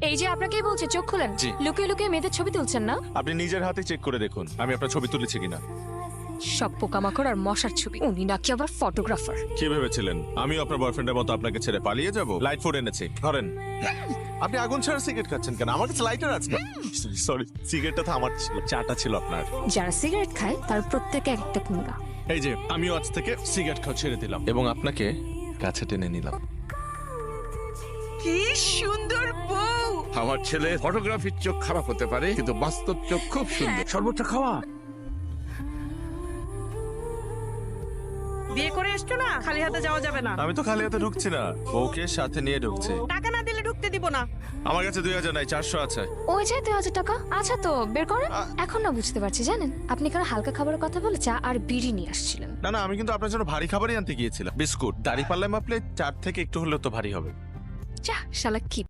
এই যে আপনাকেই বলছে চোখ খুলেন। জি। লুকিয়ে লুকিয়ে মেয়েদের ছবি তুলছেন না? আপনি নিজের হাতে চেক করে দেখুন আমি আপনার ছবি তুলেছি কিনা। সব পোকামাকড় আর মশার ছবি। উনি নাকি আবার ফটোগ্রাফার। কি ভেবেছিলেন আমি আপনার বয়ফ্রেন্ডের মতো আপনাকে ছেড়ে পালিয়ে যাব? লাইট ফুড এনেছি, ধরেন। আপনি আগুন ছাড়া সিগারেট খাচ্ছেন কেন? আমার কাছে লাইটার আছে। সরি, সিগারেটটা তো আমার ছিল, চাটা ছিল আপনার। যারা সিগারেট খায় তার প্রত্যেকে একটা কুঙ্গা। এই যে আমিও আজ থেকে সিগারেট খাওয়া ছেড়ে দিলাম এবং আপনাকে কাছে টেনে নিলাম। কি সুন্দর বউ। আমার ছেলে ফটোগ্রাফির চোখ খারাপ হতে পারে কিন্তু বাস্তব চোখ খুব সুন্দর। সর্বোচ্চ খাওয়া। বিয়ে করে এসছো না, খালি হাতে যাওয়া যাবে না। আমি তো খালি হাতে ঢুকছি না, বউকে সাথে নিয়ে ঢুকছি। টাকা না দিলে ঢুকতে দিব না। আমার কাছে 2000 নাই, 400 আছে। ওই যে 2000 টাকা আচ্ছা তো বের করেন। এখন না বুঝতে পারছি জানেন, আপনি কারো হালকা খাবারের কথা বলে চা আর বিড়ি নিয়ে আসছিলেন। না না, আমি কিন্তু আপনার জন্য ভারী খাবারই আনতে গিয়েছিলাম। বিস্কুট, দাড়ি পাল্লায় মাপলে 4 থেকে একটু হলেও তো ভারী হবে। যা শালা কি